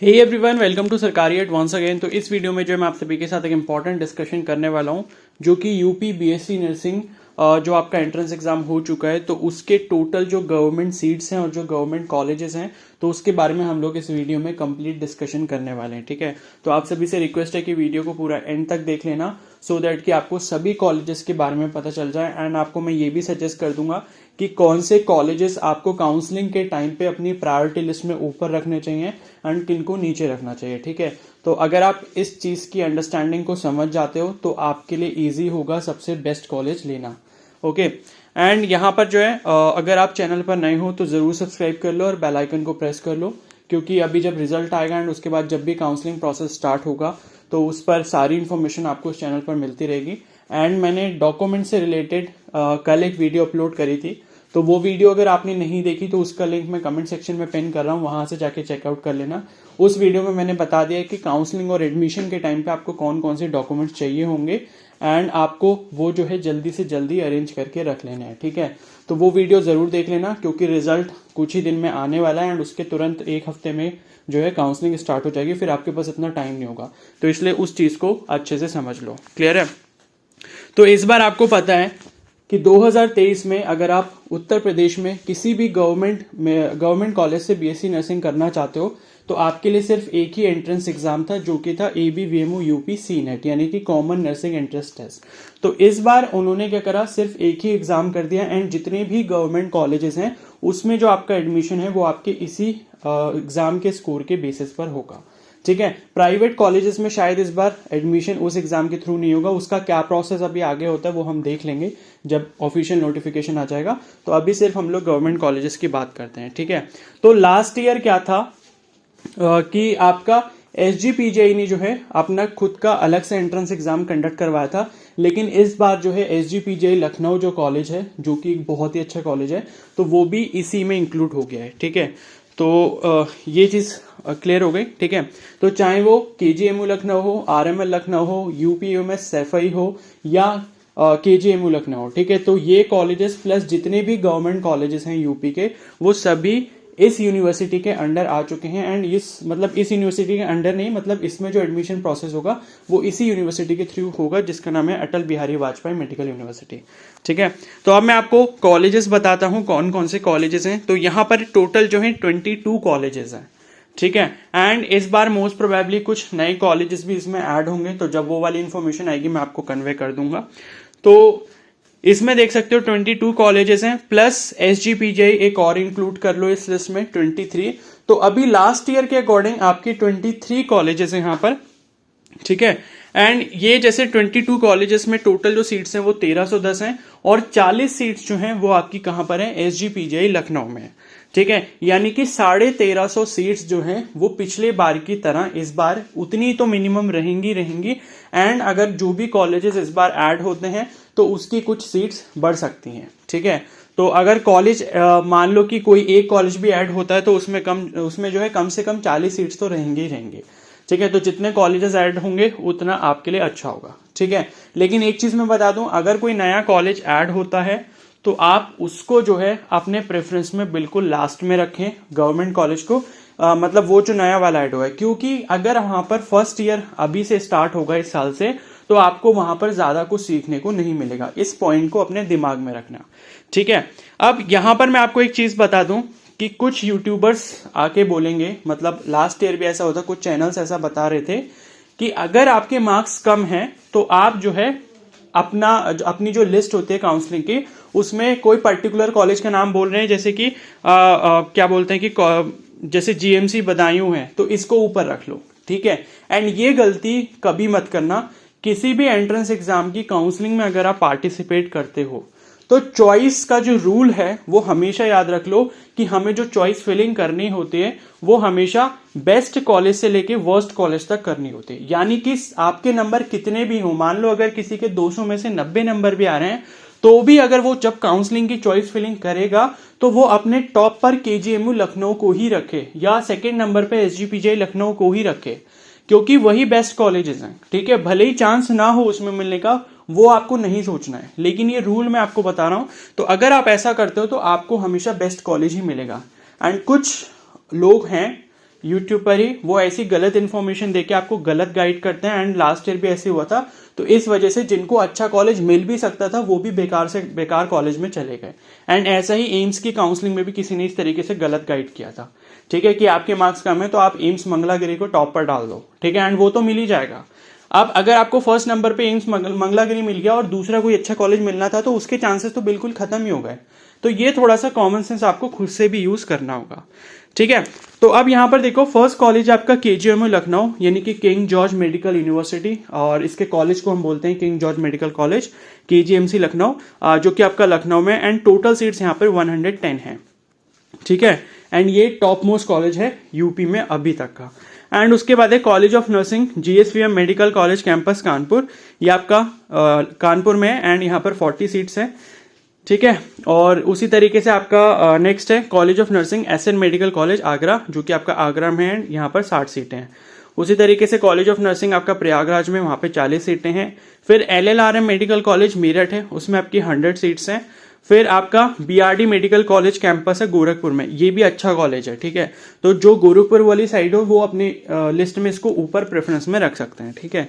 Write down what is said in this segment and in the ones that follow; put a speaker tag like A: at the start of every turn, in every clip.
A: Hey everyone, welcome to सरकारी eight once again. तो इस वीडियो में जो मैं आप सभी के साथ एक इंपॉर्टेंट डिस्कशन करने वाला हूं, जो कि यूपी बीएससी नर्सिंग जो आपका एंट्रेंस एग्जाम हो चुका है, तो उसके टोटल जो गवर्नमेंट सीट्स हैं और जो गवर्नमेंट कॉलेजेस हैं, तो उसके बारे में हम लोग इस वीडियो में कंप्लीट डिस्कशन करने वाले हैं। ठीक है, तो आप सभी से रिक्वेस्ट है कि वीडियो को पूरा एंड तक देख लेना, सो दैट कि आपको सभी कॉलेजेस के बारे में पता चल जाए। एंड आपको मैं ये भी सजेस्ट कर दूंगा कि कौन से कॉलेजेस आपको काउंसलिंग के टाइम पे अपनी प्रायोरिटी लिस्ट में ऊपर रखने चाहिए एंड किनको नीचे रखना चाहिए। ठीक है, तो अगर आप इस चीज की अंडरस्टैंडिंग को समझ जाते हो तो आपके लिए इजी होगा सबसे बेस्ट कॉलेज लेना। ओके, एंड यहाँ पर जो है अगर आप चैनल पर नए हो तो जरूर सब्सक्राइब कर लो और बेल आइकन को प्रेस कर लो, क्योंकि अभी जब रिजल्ट आएगा एंड उसके बाद जब भी काउंसलिंग प्रोसेस स्टार्ट होगा तो उस पर सारी इन्फॉर्मेशन आपको इस चैनल पर मिलती रहेगी। एंड मैंने डॉक्यूमेंट से रिलेटेड कल एक वीडियो अपलोड करी थी, तो वो वीडियो अगर आपने नहीं देखी तो उसका लिंक मैं कमेंट सेक्शन में पिन कर रहा हूँ, वहां से जाके चेकआउट कर लेना। उस वीडियो में मैंने बता दिया कि काउंसलिंग और एडमिशन के टाइम पे आपको कौन कौन से डॉक्यूमेंट्स चाहिए होंगे एंड आपको वो जो है जल्दी से जल्दी अरेंज करके रख लेना है। ठीक है, तो वो वीडियो जरूर देख लेना, क्योंकि रिजल्ट कुछ ही दिन में आने वाला है एंड उसके तुरंत एक हफ्ते में जो है काउंसलिंग स्टार्ट हो जाएगी, फिर आपके पास इतना टाइम नहीं होगा, तो इसलिए उस चीज को अच्छे से समझ लो। क्लियर है? तो इस बार आपको पता है कि 2023 में अगर आप उत्तर प्रदेश में किसी भी गवर्नमेंट कॉलेज से बीएससी नर्सिंग करना चाहते हो तो आपके लिए सिर्फ एक ही एंट्रेंस एग्जाम था, जो कि था ABVMU UP CNET, यानी कि कॉमन नर्सिंग एंट्रेंस टेस्ट। तो इस बार उन्होंने क्या करा, सिर्फ एक ही एग्जाम कर दिया एंड जितने भी गवर्नमेंट कॉलेजेस हैं उसमें जो आपका एडमिशन है वो आपके इसी एग्जाम के स्कोर के बेसिस पर होगा। ठीक है, प्राइवेट कॉलेजेस में शायद इस बार एडमिशन उस एग्जाम के थ्रू नहीं होगा, उसका क्या प्रोसेस अभी आगे होता है वो हम देख लेंगे जब ऑफिशियल नोटिफिकेशन आ जाएगा। तो अभी सिर्फ हम लोग गवर्नमेंट कॉलेजेस की बात करते हैं। ठीक है, तो लास्ट ईयर क्या था कि आपका SGPGI ने जो है अपना खुद का अलग से एंट्रेंस एग्जाम कंडक्ट करवाया था, लेकिन इस बार जो है SGPGI लखनऊ जो कॉलेज है, जो कि एक बहुत ही अच्छा कॉलेज है, तो वो भी इसी में इंक्लूड हो गया है। ठीक है, तो ये चीज क्लियर हो गई। ठीक है, तो चाहे वो KGMU लखनऊ हो, RML लखनऊ हो, UPUMS सैफई हो या KGMU लखनऊ हो, ठीक है, तो ये कॉलेजेस प्लस जितने भी गवर्नमेंट कॉलेजेस हैं यूपी के, वो सभी इस यूनिवर्सिटी के अंडर आ चुके हैं। एंड इस यूनिवर्सिटी के अंडर नहीं, मतलब इसमें जो एडमिशन प्रोसेस होगा वो इसी यूनिवर्सिटी के थ्रू होगा, जिसका नाम है अटल बिहारी वाजपेयी मेडिकल यूनिवर्सिटी। ठीक है, तो अब मैं आपको कॉलेजेस बताता हूं कौन कौन से कॉलेजेस हैं। तो यहाँ पर टोटल जो है 22 कॉलेजेस हैं। ठीक है, एंड इस बार मोस्ट प्रोबेबली कुछ नए कॉलेजेस भी इसमें ऐड होंगे, तो जब वो वाली इंफॉर्मेशन आएगी मैं आपको कन्वे कर दूंगा। तो इसमें देख सकते हो 22 कॉलेजेस हैं, प्लस SGPGI एक और इंक्लूड कर लो इस लिस्ट में 23। तो अभी लास्ट ईयर के अकॉर्डिंग आपकी 23 कॉलेजेस हैं यहाँ पर। ठीक है, एंड ये जैसे 22 कॉलेजेस में टोटल जो सीट्स हैं वो 1310 हैं और 40 सीट्स जो हैं वो आपकी कहां पर है, SGPGI लखनऊ में है। ठीक है, यानी कि 1350 सीट्स जो हैं वो पिछले बार की तरह इस बार उतनी तो मिनिमम रहेंगी। एंड अगर जो भी कॉलेजेस इस बार ऐड होते हैं तो उसकी कुछ सीट्स बढ़ सकती हैं। ठीक है, तो अगर कॉलेज मान लो कि कोई एक कॉलेज भी ऐड होता है तो उसमें जो है कम से कम 40 सीट्स तो रहेंगे। ठीक है, तो जितने कॉलेजेस ऐड होंगे उतना आपके लिए अच्छा होगा। ठीक है, लेकिन एक चीज मैं बता दूं, अगर कोई नया कॉलेज ऐड होता है तो आप उसको जो है अपने प्रेफरेंस में बिल्कुल लास्ट में रखें, गवर्नमेंट कॉलेज को, मतलब वो जो नया वाला ऐड हुआ है, क्योंकि अगर वहां पर फर्स्ट ईयर अभी से स्टार्ट होगा इस साल से, तो आपको वहां पर ज्यादा कुछ सीखने को नहीं मिलेगा। इस पॉइंट को अपने दिमाग में रखना। ठीक है, अब यहां पर मैं आपको एक चीज बता दूं कि कुछ यूट्यूबर्स आके बोलेंगे, मतलब लास्ट ईयर भी ऐसा होता, कुछ चैनल्स ऐसा बता रहे थे कि अगर आपके मार्क्स कम हैं तो आप जो है अपनी जो लिस्ट होती है काउंसलिंग की, उसमें कोई पर्टिकुलर कॉलेज का नाम बोल रहे हैं, जैसे कि क्या बोलते हैं कि जैसे GMC बदायूं है तो इसको ऊपर रख लो। ठीक है, एंड ये गलती कभी मत करना। किसी भी एंट्रेंस एग्जाम की काउंसलिंग में अगर आप पार्टिसिपेट करते हो तो चॉइस का जो रूल है वो हमेशा याद रख लो कि हमें जो चॉइस फिलिंग करनी होती है वो हमेशा बेस्ट कॉलेज से लेके वर्स्ट कॉलेज तक करनी होती है। यानी कि आपके नंबर कितने भी हो, मान लो अगर किसी के 200 में से 90 नंबर भी आ रहे हैं, तो भी अगर वो जब काउंसलिंग की चॉइस फिलिंग करेगा तो वो अपने टॉप पर KGMU लखनऊ को ही रखे या सेकेंड नंबर पे SGPGI लखनऊ को ही रखे, क्योंकि वही बेस्ट कॉलेजेस हैं। ठीक है, भले ही चांस ना हो उसमें मिलने का, वो आपको नहीं सोचना है, लेकिन ये रूल मैं आपको बता रहा हूं। तो अगर आप ऐसा करते हो तो आपको हमेशा बेस्ट कॉलेज ही मिलेगा। एंड कुछ लोग हैं यूट्यूब पर ही वो ऐसी गलत इन्फॉर्मेशन देके आपको गलत गाइड करते हैं। एंड लास्ट ईयर भी ऐसे हुआ था, तो इस वजह से जिनको अच्छा कॉलेज मिल भी सकता था वो भी बेकार से बेकार कॉलेज में चले गए। एंड ऐसा ही एम्स की काउंसलिंग में भी किसी ने इस तरीके से गलत गाइड किया था, ठीक है, कि आपके मार्क्स कम है तो आप एम्स मंगलागिरी को टॉप पर डाल दो, ठीक है, एंड वो तो मिल ही जाएगा। अब अगर आपको फर्स्ट नंबर पे एम्स मंगलागिरी मिल गया और दूसरा कोई अच्छा कॉलेज मिलना था तो उसके चांसेस तो बिल्कुल खत्म ही हो गए। तो ये थोड़ा सा कॉमन सेंस आपको खुद से भी यूज करना होगा, ठीक है। तो अब यहाँ पर देखो, फर्स्ट कॉलेज आपका KGMU लखनऊ, यानी कि किंग जॉर्ज मेडिकल यूनिवर्सिटी, और इसके कॉलेज को हम बोलते हैं king George medical college KGMC Lucknow, जो कि आपका लखनऊ में, एंड टोटल सीट्स यहाँ पर 110 है, ठीक है। एंड ये टॉप मोस्ट कॉलेज है यूपी में अभी तक का। एंड उसके बाद है college of nursing GSVM medical college campus Kanpur, ये आपका कानपुर में है, एंड यहाँ पर 40 सीट्स है, ठीक है। और उसी तरीके से आपका नेक्स्ट है college of nursing SN medical college Agra, जो कि आपका आगरा में है, यहाँ पर 60 सीटें हैं। उसी तरीके से कॉलेज ऑफ नर्सिंग आपका प्रयागराज में, वहाँ पे 40 सीटें हैं। फिर LLRM मेडिकल कॉलेज मेरठ है, उसमें आपकी 100 सीट्स हैं। फिर आपका BRD मेडिकल कॉलेज कैंपस है गोरखपुर में, ये भी अच्छा कॉलेज है, ठीक है। तो जो गोरखपुर वाली साइड हो वो अपनी लिस्ट में इसको ऊपर प्रेफरेंस में रख सकते हैं, ठीक है।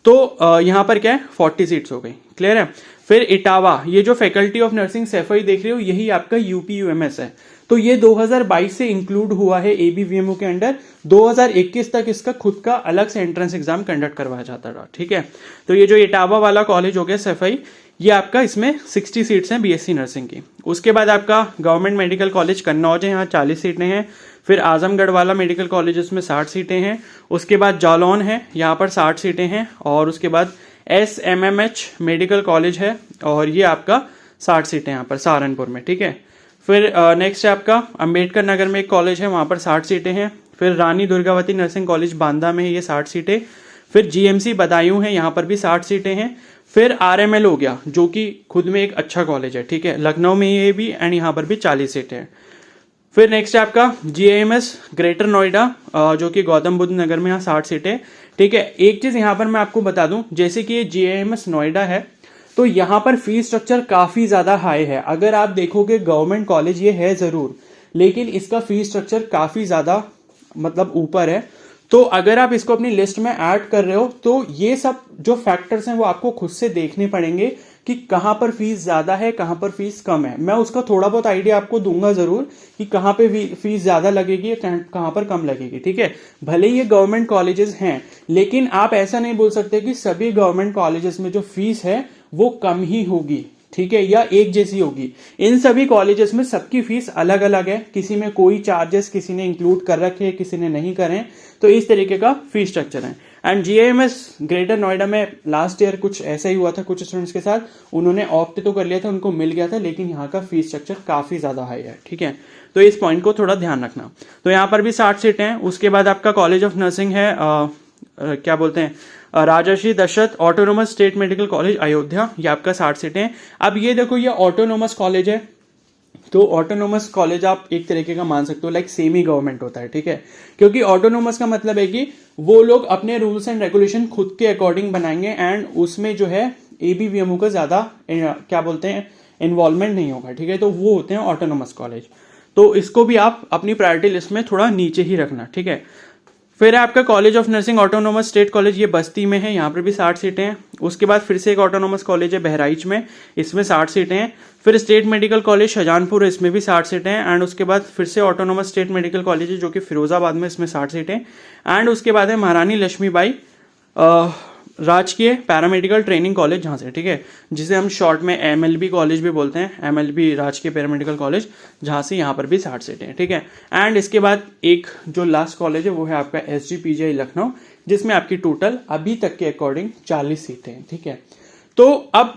A: तो यहाँ पर क्या है, 40 सीट्स हो गई, क्लियर है। फिर इटावा, ये जो फैकल्टी ऑफ नर्सिंग सैफई देख रहे हो, यही आपका UPUMS है। तो ये 2022 से इंक्लूड हुआ है ABVMU के अंडर। 2021 तक इसका खुद का अलग से एंट्रेंस एग्जाम कंडक्ट करवाया जाता था, ठीक है। तो ये जो इटावा वाला कॉलेज हो गया सैफई, ये आपका, इसमें 60 सीट्स हैं BSc नर्सिंग की। उसके बाद आपका गवर्नमेंट मेडिकल कॉलेज कन्नौज है, यहाँ 40 सीटें हैं। फिर आजमगढ़ वाला मेडिकल कॉलेज, उसमें 60 सीटें हैं। उसके बाद जालौन है, यहाँ पर 60 सीटें हैं। और उसके बाद SMMH मेडिकल कॉलेज है, और ये आपका 60 सीटें यहाँ पर सहारनपुर में, ठीक है। फिर नेक्स्ट है आपका अंबेडकर नगर में एक कॉलेज है, वहाँ पर 60 सीटें हैं। फिर रानी दुर्गावती नर्सिंग कॉलेज बांदा में है, ये 60 सीटें। फिर GMC बदायूं है, यहाँ पर भी 60 सीटें हैं। फिर RML हो गया, जो कि खुद में एक अच्छा कॉलेज है, ठीक है, लखनऊ में ये भी, एंड यहाँ पर भी 40 सीटें हैं। फिर नेक्स्ट है आपका GIMS ग्रेटर नोएडा, जो कि गौतम बुद्ध नगर में, यहाँ 60 सीटें, ठीक है। एक चीज यहाँ पर मैं आपको बता दूं, जैसे कि ये GIMS नोएडा है, तो यहाँ पर फीस स्ट्रक्चर काफी ज्यादा हाई है। अगर आप देखोगे गवर्नमेंट कॉलेज ये है जरूर, लेकिन इसका फीस स्ट्रक्चर काफी ज्यादा मतलब ऊपर है। तो अगर आप इसको अपनी लिस्ट में ऐड कर रहे हो तो ये सब जो फैक्टर्स हैं वो आपको खुद से देखने पड़ेंगे कि कहां पर फीस ज्यादा है, कहां पर फीस कम है। मैं उसका थोड़ा बहुत आइडिया आपको दूंगा जरूर कि कहां पे फीस ज्यादा लगेगी, कहां पर कम लगेगी, ठीक है। भले ही ये गवर्नमेंट कॉलेजेस हैं, लेकिन आप ऐसा नहीं बोल सकते कि सभी गवर्नमेंट कॉलेजेस में जो फीस है वो कम ही होगी, ठीक है, या एक जैसी होगी। इन सभी कॉलेजेस में सबकी फीस अलग अलग है, किसी में कोई चार्जेस किसी ने इंक्लूड कर रखे हैं, किसी ने नहीं करे। तो इस तरीके का फीस स्ट्रक्चर है। एंड GIMS ग्रेटर नोएडा में लास्ट ईयर कुछ ऐसा ही हुआ था कुछ स्टूडेंट्स के साथ, उन्होंने ऑप्ट तो कर लिया था, उनको मिल गया था, लेकिन यहाँ का फीस स्ट्रक्चर काफी ज्यादा हाई है, ठीक है। तो इस पॉइंट को थोड़ा ध्यान रखना। तो यहाँ पर भी 60 सीटें हैं। उसके बाद आपका कॉलेज ऑफ नर्सिंग है, क्या बोलते हैं, Rajarshi Dashrath autonomous state medical college Ayodhya, ये आपका 60 सीटें हैं। अब ये देखो, ये ऑटोनोमस कॉलेज है, तो ऑटोनोमस कॉलेज आप एक तरीके का मान सकते हो लाइक सेमी गवर्नमेंट होता है, ठीक है। क्योंकि ऑटोनोमस का मतलब है कि वो लोग अपने रूल्स एंड रेगुलेशन खुद के अकॉर्डिंग बनाएंगे, एंड उसमें जो है ABVMU का ज्यादा क्या बोलते हैं इन्वॉल्वमेंट नहीं होगा, ठीक है। तो वो होते हैं ऑटोनोमस कॉलेज। तो इसको भी आप अपनी प्रायोरिटी लिस्ट में थोड़ा नीचे ही रखना, ठीक है। फिर है आपका college of nursing autonomous state college, ये बस्ती में है, यहाँ पर भी 60 सीटें हैं। उसके बाद फिर से एक ऑटोनोमस कॉलेज है बहराइच में, इसमें 60 सीटें हैं। फिर स्टेट मेडिकल कॉलेज शाहजहानपुर, इसमें भी 60 सीटें हैं। एंड उसके बाद फिर से ऑटोनोमस स्टेट मेडिकल कॉलेज है जो कि फिरोजाबाद में, इसमें 60 सीटें। एंड उसके बाद है महारानी लक्ष्मीबाई राजकीय पैरामेडिकल ट्रेनिंग कॉलेज, जहाँ से, ठीक है, जिसे हम शॉर्ट में MLB कॉलेज भी बोलते हैं, MLB राजकीय पैरामेडिकल कॉलेज, जहाँ से यहाँ पर भी 60 सीटें हैं, ठीक है। एंड इसके बाद एक जो लास्ट कॉलेज है वो है आपका SGPGI लखनऊ, जिसमें आपकी टोटल अभी तक के अकॉर्डिंग 40 सीटें हैं, ठीक है। तो अब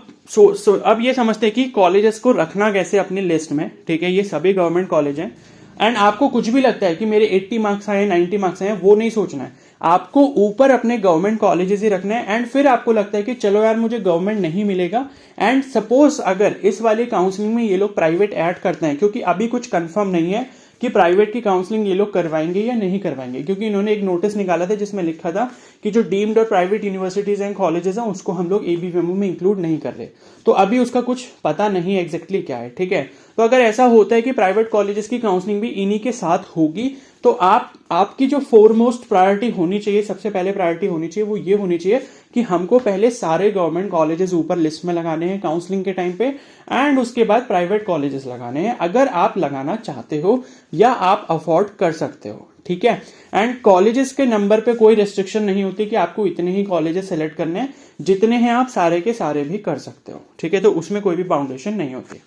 A: अब ये समझते हैं कि कॉलेजेस को रखना कैसे अपनी लिस्ट में, ठीक है। ये सभी गवर्नमेंट कॉलेज हैं। एंड आपको कुछ भी लगता है कि मेरे 80 मार्क्स आए, 90 मार्क्स आए, वो नहीं सोचना है। आपको ऊपर अपने गवर्नमेंट कॉलेजेस ही रखना है। एंड फिर आपको लगता है कि चलो यार मुझे गवर्नमेंट नहीं मिलेगा, एंड सपोज अगर इस वाली काउंसलिंग में ये लोग प्राइवेट ऐड करते हैं, क्योंकि अभी कुछ कंफर्म नहीं है कि प्राइवेट की काउंसलिंग ये लोग करवाएंगे या नहीं करवाएंगे, क्योंकि इन्होंने एक नोटिस निकाला था जिसमें लिखा था कि जो डीम्ड और प्राइवेट यूनिवर्सिटीज एंड कॉलेजेस हैं उसको हम लोग ABVMU में इंक्लूड नहीं कर रहे। तो अभी उसका कुछ पता नहीं एग्जैक्टली क्या है, ठीक है। तो अगर ऐसा होता है कि प्राइवेट कॉलेजेस की काउंसलिंग भी इन्हीं के साथ होगी, तो आपकी जो फोरमोस्ट प्रायोरिटी होनी चाहिए, सबसे पहले प्रायोरिटी होनी चाहिए, वो ये होनी चाहिए कि हमको पहले सारे गवर्नमेंट कॉलेजेस ऊपर लिस्ट में लगाने हैं काउंसलिंग के टाइम पे, एंड उसके बाद प्राइवेट कॉलेजेस लगाने हैं अगर आप लगाना चाहते हो या आप अफोर्ड कर सकते हो, ठीक है। एंड कॉलेजेस के नंबर पे कोई रेस्ट्रिक्शन नहीं होती कि आपको इतने ही कॉलेजेस सेलेक्ट करने हैं, जितने हैं आप सारे के सारे भी कर सकते हो, ठीक है। तो उसमें कोई भी बाउंडेशन नहीं होती।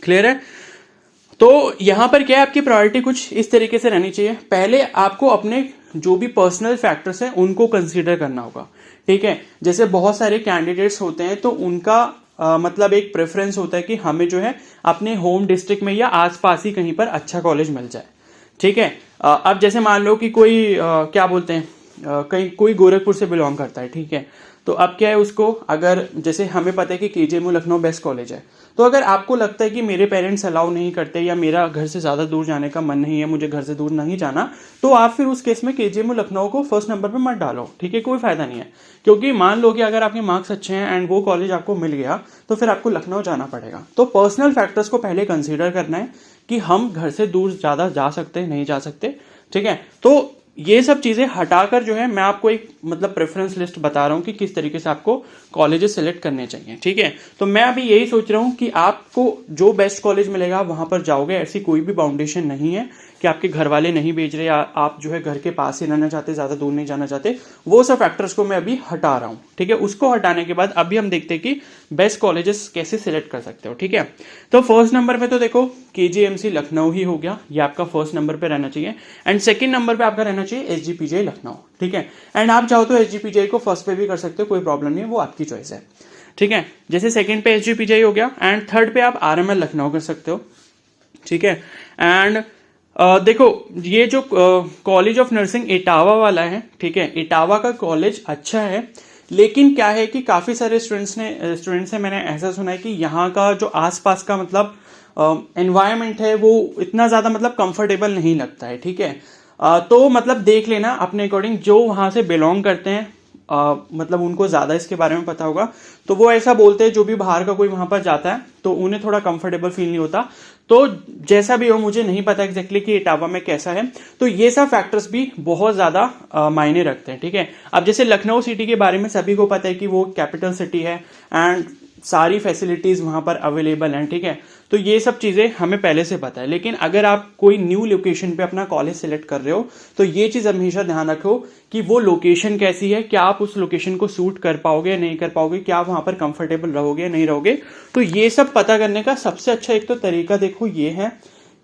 A: क्लियर है? तो यहां पर क्या है, आपकी प्रायोरिटी कुछ इस तरीके से रहनी चाहिए। पहले आपको अपने जो भी पर्सनल फैक्टर्स हैं उनको कंसीडर करना होगा, ठीक है। जैसे बहुत सारे कैंडिडेट्स होते हैं तो उनका मतलब एक प्रेफरेंस होता है कि हमें जो है अपने होम डिस्ट्रिक्ट में या आसपास ही कहीं पर अच्छा कॉलेज मिल जाए, ठीक है। अब जैसे मान लो कि कोई क्या बोलते हैं, कहीं कोई गोरखपुर से बिलोंग करता है, ठीक है। तो अब क्या है, उसको अगर जैसे हमें पता है कि केजीएमयू लखनऊ बेस्ट कॉलेज है, तो अगर आपको लगता है कि मेरे पेरेंट्स अलाउ नहीं करते या मेरा घर से ज़्यादा दूर जाने का मन नहीं है, मुझे घर से दूर नहीं जाना, तो आप फिर उस केस में केजीएमयू लखनऊ को फर्स्ट नंबर पे मत डालो, ठीक है। कोई फायदा नहीं है, क्योंकि मान लो कि अगर आपके मार्क्स अच्छे हैं एंड वो कॉलेज आपको मिल गया तो फिर आपको लखनऊ जाना पड़ेगा। तो पर्सनल फैक्टर्स को पहले कंसिडर करना है कि हम घर से दूर ज़्यादा जा सकते नहीं जा सकते, ठीक है। तो ये सब चीजें हटाकर जो है मैं आपको एक मतलब प्रेफरेंस लिस्ट बता रहा हूं कि किस तरीके से आपको कॉलेजेस सेलेक्ट करने चाहिए, ठीक है। तो मैं अभी यही सोच रहा हूं कि आपको जो बेस्ट कॉलेज मिलेगा वहां पर जाओगे, ऐसी कोई भी बाउंडेशन नहीं है कि आपके घर वाले नहीं भेज रहे या आप जो है घर के पास ही रहना चाहते, ज्यादा दूर नहीं जाना चाहते। वो सब फैक्टर्स को मैं अभी हटा रहा हूं, ठीक है। उसको हटाने के बाद अभी हम देखते हैं कि बेस्ट कॉलेजेस कैसे सिलेक्ट कर सकते हो, ठीक है। तो फर्स्ट नंबर पे तो देखो केजीएमसी लखनऊ ही हो गया, ये आपका फर्स्ट नंबर पे रहना चाहिए। एंड सेकंड नंबर पे आपका रहना चाहिए एसजीपीजीआई लखनऊ, ठीक है। एंड आप चाहो तो एसजीपीजीआई को फर्स्ट पे भी कर सकते हो, कोई प्रॉब्लम नहीं है, वो आपकी चॉइस है, ठीक है। जैसे सेकंड पे एसजीपीजीआई हो गया एंड थर्ड पे आप आरएमएल लखनऊ कर सकते हो, ठीक है। एंड देखो ये जो कॉलेज ऑफ नर्सिंग इटावा वाला है, ठीक है, इटावा का कॉलेज अच्छा है, लेकिन क्या है कि काफी सारे स्टूडेंट्स से मैंने ऐसा सुना है कि यहाँ का जो आसपास का मतलब एनवायरनमेंट है वो इतना ज्यादा मतलब कंफर्टेबल नहीं लगता है, ठीक है। तो मतलब देख लेना अपने अकॉर्डिंग, जो वहां से बिलोंग करते हैं मतलब उनको ज्यादा इसके बारे में पता होगा, तो वो ऐसा बोलते हैं, जो भी बाहर का कोई वहां पर जाता है तो उन्हें थोड़ा कंफर्टेबल फील नहीं होता। तो जैसा भी हो, मुझे नहीं पता एग्जैक्टली कि इटावा में कैसा है, तो ये सब फैक्टर्स भी बहुत ज्यादा मायने रखते हैं, ठीक है। अब जैसे लखनऊ सिटी के बारे में सभी को पता है कि वो कैपिटल सिटी है एंड सारी फैसिलिटीज वहां पर अवेलेबल हैं, ठीक है। तो ये सब चीजें हमें पहले से पता है, लेकिन अगर आप कोई न्यू लोकेशन पे अपना कॉलेज सिलेक्ट कर रहे हो तो ये चीज हमेशा ध्यान रखो कि वो लोकेशन कैसी है, क्या आप उस लोकेशन को सूट कर पाओगे या नहीं कर पाओगे, क्या आप वहां पर कंफर्टेबल रहोगे या नहीं रहोगे। तो ये सब पता करने का सबसे अच्छा एक तो तरीका देखो ये है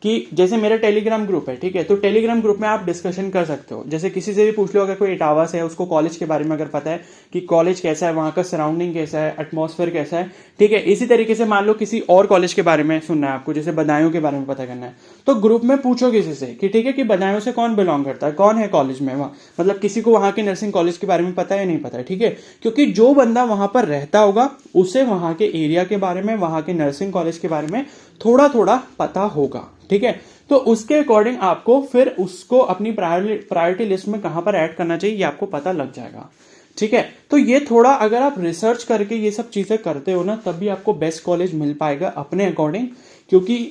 A: कि जैसे मेरा टेलीग्राम ग्रुप है, ठीक है, तो टेलीग्राम ग्रुप में आप डिस्कशन कर सकते हो। जैसे किसी से भी पूछ लो, अगर कोई इटावा से है, उसको कॉलेज के बारे में अगर पता है कि कॉलेज कैसा है, वहां का सराउंडिंग कैसा है, एटमॉस्फेयर कैसा है, ठीक है। इसी तरीके से मान लो किसी और कॉलेज के बारे में सुनना है आपको, जैसे बदायूं के बारे में पता करना है, तो ग्रुप में पूछो किसी से कि ठीक है कि बदायूं से कौन बिलोंग करता है, कौन है कॉलेज में, वहां मतलब किसी को वहां के नर्सिंग कॉलेज के बारे में पता है या नहीं पता है, ठीक है। क्योंकि जो बंदा वहां पर रहता होगा उसे वहां के एरिया के बारे में, वहां के नर्सिंग कॉलेज के बारे में थोड़ा थोड़ा पता होगा, ठीक है। तो उसके अकॉर्डिंग आपको फिर उसको अपनी प्रायोरिटी लिस्ट में कहां पर ऐड करना चाहिए ये आपको पता लग जाएगा, ठीक है। तो ये थोड़ा अगर आप रिसर्च करके ये सब चीजें करते हो ना, तभी आपको बेस्ट कॉलेज मिल पाएगा अपने अकॉर्डिंग। क्योंकि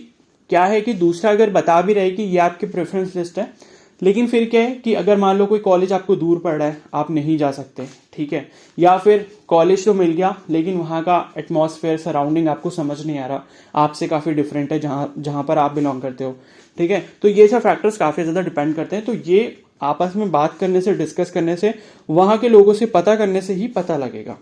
A: क्या है कि दूसरा अगर बता भी रहे कि ये आपकी प्रेफरेंस लिस्ट है, लेकिन फिर क्या है कि अगर मान लो कोई कॉलेज आपको दूर पड़ रहा है, आप नहीं जा सकते, ठीक है, या फिर कॉलेज तो मिल गया लेकिन वहां का एटमॉस्फेयर सराउंडिंग आपको समझ नहीं आ रहा, आपसे काफी डिफरेंट है जहां पर आप बिलोंग करते हो, ठीक है। तो ये सब फैक्टर्स काफी ज्यादा डिपेंड करते हैं। तो ये आपस में बात करने से, डिस्कस करने से, वहां के लोगों से पता करने से ही पता लगेगा,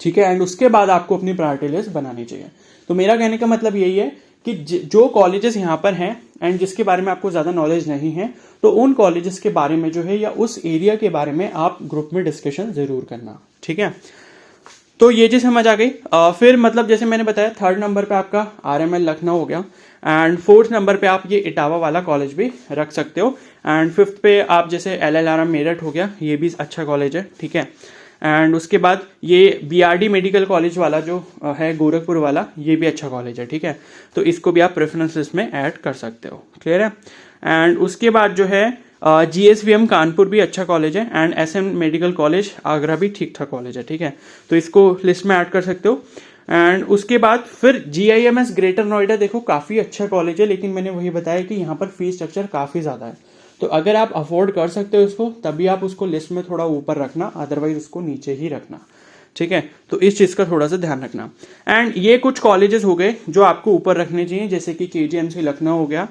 A: ठीक है। एंड उसके बाद आपको अपनी प्रायोरिटी लिस्ट बनानी चाहिए। तो मेरा कहने का मतलब यही है कि जो कॉलेजेस यहाँ पर हैं एंड जिसके बारे में आपको ज्यादा नॉलेज नहीं है, तो उन कॉलेजेस के बारे में जो है या उस एरिया के बारे में आप ग्रुप में डिस्कशन जरूर करना, ठीक है। तो ये चीज समझ आ गई। फिर मतलब जैसे मैंने बताया, थर्ड नंबर पे आपका आरएमएल लखनऊ हो गया एंड फोर्थ नंबर पे आप ये इटावा वाला कॉलेज भी रख सकते हो। एंड फिफ्थ पे आप जैसे एलएलआरएम मेरठ हो गया, ये भी अच्छा कॉलेज है, ठीक है। एंड उसके बाद ये बीआरडी मेडिकल कॉलेज वाला जो है गोरखपुर वाला, ये भी अच्छा कॉलेज है, ठीक है। तो इसको भी आप प्रेफरेंस लिस्ट में ऐड कर सकते हो, क्लियर है। एंड उसके बाद जो है जीएसवीएम कानपुर भी अच्छा कॉलेज है and SM medical college Agra भी ठीक ठाक कॉलेज है, ठीक है। तो इसको लिस्ट में ऐड कर सकते हो। एंड उसके बाद फिर जीआईएमएस ग्रेटर नोएडा देखो काफी अच्छा कॉलेज है, लेकिन मैंने वही बताया कि यहाँ पर फीस स्ट्रक्चर काफी ज्यादा है। तो अगर आप अफोर्ड कर सकते हो उसको, तभी आप उसको लिस्ट में थोड़ा ऊपर रखना, अदरवाइज उसको नीचे ही रखना। ठीक है, तो इस चीज का थोड़ा सा ध्यान रखना। एंड ये कुछ कॉलेजेस हो गए जो आपको ऊपर रखने चाहिए, जैसे कि KGMC लखनऊ हो गया,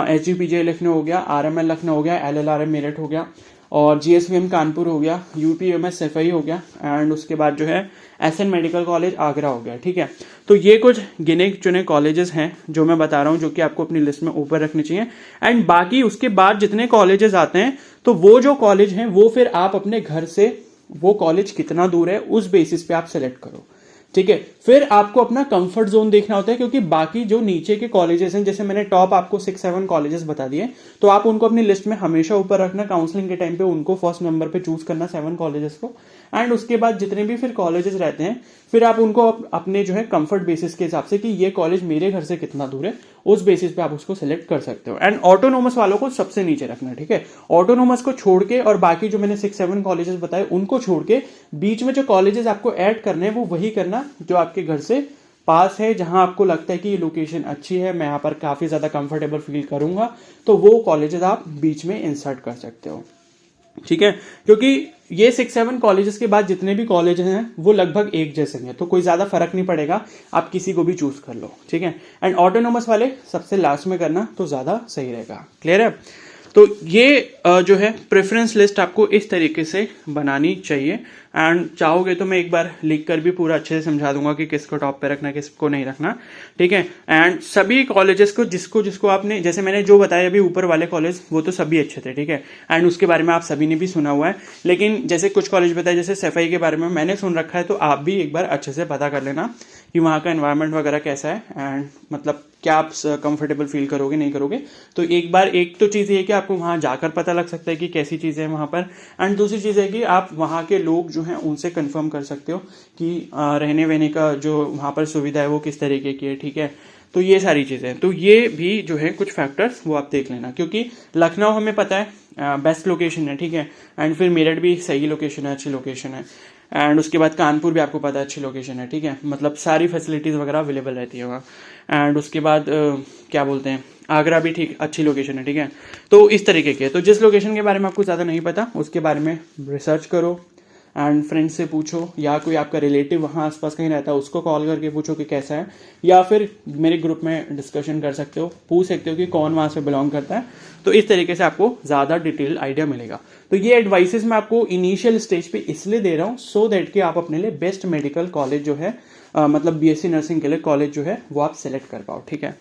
A: SGPJ लखनऊ हो गया, RML लखनऊ हो गया, LLRM मेरठ हो गया, और GSVM कानपुर हो गया, UPMS सफाई हो गया, एंड उसके बाद जो है SN मेडिकल कॉलेज आगरा हो गया। ठीक है, तो ये कुछ गिने चुने कॉलेजेस हैं जो मैं बता रहा हूँ, जो कि आपको अपनी लिस्ट में ऊपर रखने चाहिए। एंड बाकी उसके बाद जितने कॉलेजेस आते हैं, तो वो जो कॉलेज हैं वो फिर आप अपने घर से वो कॉलेज कितना दूर है उस बेसिस पे आप सेलेक्ट करो। ठीक है, फिर आपको अपना कंफर्ट जोन देखना होता है, क्योंकि बाकी जो नीचे के कॉलेजेस हैं, जैसे मैंने टॉप आपको 6-7 कॉलेजेस बता दिए, तो आप उनको अपनी लिस्ट में हमेशा ऊपर रखना, काउंसलिंग के टाइम पे उनको फर्स्ट नंबर पे चूज करना 7 कॉलेजेस को। एंड उसके बाद जितने भी फिर कॉलेजेस रहते हैं, फिर आप उनको अपने जो है कंफर्ट बेसिस के हिसाब से कि ये कॉलेज मेरे घर से कितना दूर है, उस बेसिस पे आप उसको सिलेक्ट कर सकते हो। एंड ऑटोनोमस वालों को सबसे नीचे रखना। ठीक है, ऑटोनोमस को छोड़ के और बाकी जो मैंने 6-7 कॉलेजेस बताए उनको छोड़ के बीच में जो कॉलेजेस आपको ऐड करने हैं वो वही करना जो आपके घर से पास है, जहां आपको लगता है कि ये लोकेशन अच्छी है, मैं यहां पर काफी ज्यादा कंफर्टेबल फील करूंगा, तो वो कॉलेजेस आप बीच में इंसर्ट कर सकते हो। ठीक है, क्योंकि ये 6-7 कॉलेजेस के बाद जितने भी कॉलेज हैं वो लगभग एक जैसे हैं, तो कोई ज्यादा फर्क नहीं पड़ेगा, आप किसी को भी चूज कर लो। ठीक है, एंड ऑटोनोमस वाले सबसे लास्ट में करना तो ज्यादा सही रहेगा। क्लियर है? तो ये जो है प्रेफरेंस लिस्ट आपको इस तरीके से बनानी चाहिए। एंड चाहोगे तो मैं एक बार लिख कर भी पूरा अच्छे से समझा दूंगा कि किसको टॉप पे रखना, किसको नहीं रखना। ठीक है, एंड सभी कॉलेजेस को जिसको जिसको आपने, जैसे मैंने जो बताया अभी ऊपर वाले कॉलेज, वो तो सभी अच्छे थे। ठीक है, एंड उसके बारे में आप सभी ने भी सुना हुआ है, लेकिन जैसे कुछ कॉलेज बताए, जैसे सफाई के बारे में मैंने सुन रखा है, तो आप भी एक बार अच्छे से पता कर लेना कि वहाँ का एनवायरनमेंट वगैरह कैसा है, एंड मतलब क्या आप कंफर्टेबल फील करोगे नहीं करोगे। तो एक बार एक तो चीज़ ये है कि आपको वहाँ जाकर पता लग सकता है कि कैसी चीज़ें हैं वहाँ पर, एंड दूसरी चीज़ है कि आप वहाँ के लोग जो हैं उनसे कंफर्म कर सकते हो कि रहने वहने का जो वहाँ पर सुविधा है वो किस तरीके की है। ठीक है, तो ये सारी चीज़ें, तो ये भी जो है कुछ फैक्टर्स वो आप देख लेना, क्योंकि लखनऊ हमें पता है बेस्ट लोकेशन है। ठीक है, एंड फिर मेरठ भी सही लोकेशन है, अच्छी लोकेशन है, एंड उसके बाद कानपुर भी आपको पता है अच्छी लोकेशन है। ठीक है, मतलब सारी फैसिलिटीज़ वगैरह अवेलेबल रहती है वहाँ। एंड उसके बाद क्या बोलते हैं, आगरा भी ठीक अच्छी लोकेशन है। ठीक है, तो इस तरीके के, तो जिस लोकेशन के बारे में आपको ज़्यादा नहीं पता उसके बारे में रिसर्च करो, एंड फ्रेंड से पूछो, या कोई आपका रिलेटिव वहाँ आसपास कहीं रहता है उसको कॉल करके पूछो कि कैसा है, या फिर मेरे ग्रुप में डिस्कशन कर सकते हो, पूछ सकते हो कि कौन वहाँ से बिलोंग करता है। तो इस तरीके से आपको ज़्यादा डिटेल आइडिया मिलेगा। तो ये एडवाइसेस मैं आपको इनिशियल स्टेज पे इसलिए दे रहा हूँ सो दैट कि आप अपने लिए बेस्ट मेडिकल कॉलेज जो है मतलब BSc नर्सिंग के लिए कॉलेज जो है वो आप सेलेक्ट कर पाओ। ठीक है,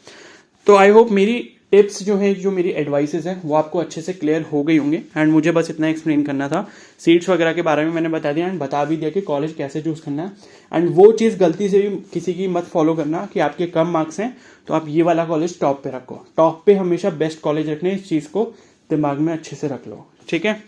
A: तो आई होप मेरी टिप्स जो है, जो मेरी एडवाइसेस हैं वो आपको अच्छे से क्लियर हो गई होंगे। एंड मुझे बस इतना एक्सप्लेन करना था, सीट्स वगैरह के बारे में मैंने बता दिया, एंड बता भी दिया कि कॉलेज कैसे चूज करना है। एंड वो चीज़ गलती से भी किसी की मत फॉलो करना कि आपके कम मार्क्स हैं तो आप ये वाला कॉलेज टॉप पे रखो। टॉप पे हमेशा बेस्ट कॉलेज रखने, इस चीज़ को दिमाग में अच्छे से रख लो। ठीक है,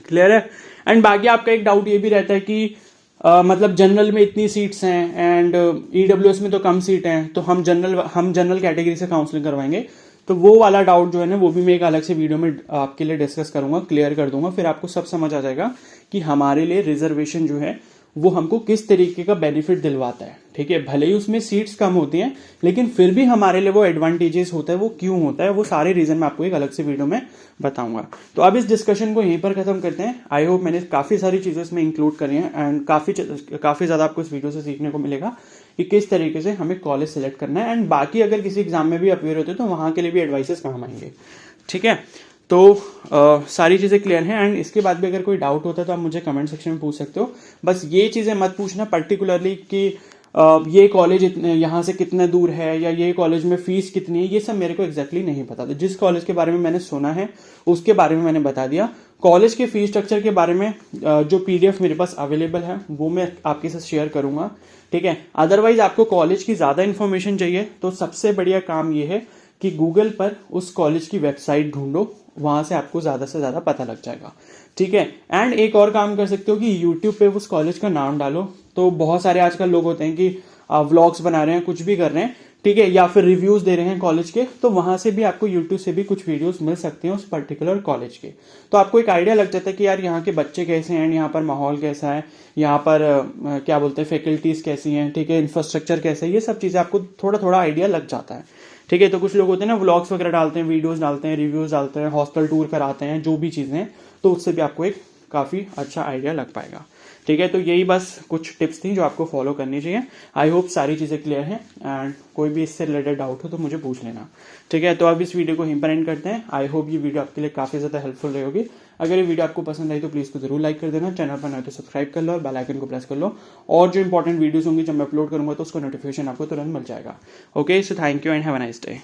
A: क्लियर है? एंड बाकी आपका एक डाउट ये भी रहता है कि मतलब जनरल में इतनी सीट्स हैं एंड EWS में तो कम सीट हैं, तो हम जनरल कैटेगरी से काउंसलिंग करवाएंगे। तो वो वाला डाउट जो है ना, वो भी मैं एक अलग से वीडियो में आपके लिए डिस्कस करूंगा, क्लियर कर दूंगा, फिर आपको सब समझ आ जाएगा कि हमारे लिए रिजर्वेशन जो है वो हमको किस तरीके का बेनिफिट दिलवाता है। ठीक है, भले ही उसमें सीट्स कम होती हैं, लेकिन फिर भी हमारे लिए वो एडवांटेजेस होता है। वो क्यों होता है, वो सारे रीजन मैं आपको एक अलग से वीडियो में बताऊंगा। तो अब इस डिस्कशन को यहीं पर खत्म करते हैं। आई होप मैंने काफी सारी चीजें इसमें इंक्लूड करी हैं, एंड काफी ज्यादा आपको इस वीडियो से सीखने को मिलेगा कि किस तरीके से हमें कॉलेज सेलेक्ट करना है, एंड बाकी अगर किसी एग्जाम में भी अपेयर होते हैं तो वहां के लिए भी एडवाइसेस काम आएंगे। ठीक है, तो सारी चीज़ें क्लियर हैं। एंड इसके बाद भी अगर कोई डाउट होता है तो आप मुझे कमेंट सेक्शन में पूछ सकते हो। बस ये चीज़ें मत पूछना पर्टिकुलरली कि ये कॉलेज यहाँ से कितना दूर है, या ये कॉलेज में फीस कितनी है, ये सब मेरे को एग्जैक्टली नहीं पता। तो जिस कॉलेज के बारे में मैंने सुना है उसके बारे में मैंने बता दिया। कॉलेज के फीस स्ट्रक्चर के बारे में जो PDF मेरे पास अवेलेबल है वो मैं आपके साथ शेयर करूंगा। ठीक है, अदरवाइज आपको कॉलेज की ज़्यादा इन्फॉर्मेशन चाहिए तो सबसे बढ़िया काम ये है कि गूगल पर उस कॉलेज की वेबसाइट ढूंढो, वहां से आपको ज्यादा से ज्यादा पता लग जाएगा। ठीक है, एंड एक और काम कर सकते हो कि यूट्यूब पे उस कॉलेज का नाम डालो। तो बहुत सारे आजकल लोग होते हैं कि व्लॉग्स बना रहे हैं, कुछ भी कर रहे हैं, ठीक है, या फिर रिव्यूज दे रहे हैं कॉलेज के, तो वहां से भी आपको यूट्यूब से भी कुछ वीडियोस मिल सकते हैं उस पर्टिकुलर कॉलेज के। तो आपको एक आइडिया लग जाता है कि यार यहाँ के बच्चे कैसे हैं, यहाँ पर माहौल कैसा है, यहाँ पर क्या बोलते हैं फैकल्टीज कैसी हैं, ठीक है, इंफ्रास्ट्रक्चर कैसा है, ये सब चीजें आपको थोड़ा थोड़ा आइडिया लग जाता है। ठीक है। तो कुछ लोग होते हैं ना व्लॉग्स वगैरह डालते हैं, वीडियोस डालते हैं, रिव्यूज डालते हैं, हॉस्टल टूर कराते हैं, जो भी चीज़ें हैं, तो उससे भी आपको एक काफ़ी अच्छा आइडिया लग पाएगा। ठीक है। तो यही बस कुछ टिप्स थी जो आपको फॉलो करनी चाहिए। आई होप सारी चीज़ें क्लियर हैं, एंड कोई भी इससे रिलेटेड डाउट हो तो मुझे पूछ लेना। ठीक है। तो अब इस वीडियो को यहीं पर एंड करते हैं। आई होप ये वीडियो आपके लिए काफ़ी ज़्यादा हेल्पफुल रही होगी। अगर ये वीडियो आपको पसंद आई तो प्लीज़ को जरूर लाइक कर देना, चैनल पर नए तो सब्सक्राइब कर लो और बेल आइकन को प्रेस कर लो, और जो इंपॉर्टेंट वीडियोस होंगी जब मैं अपलोड करूंगा तो उसका नोटिफिकेशन आपको तुरंत मिल जाएगा। Okay, so thank you and have a nice day.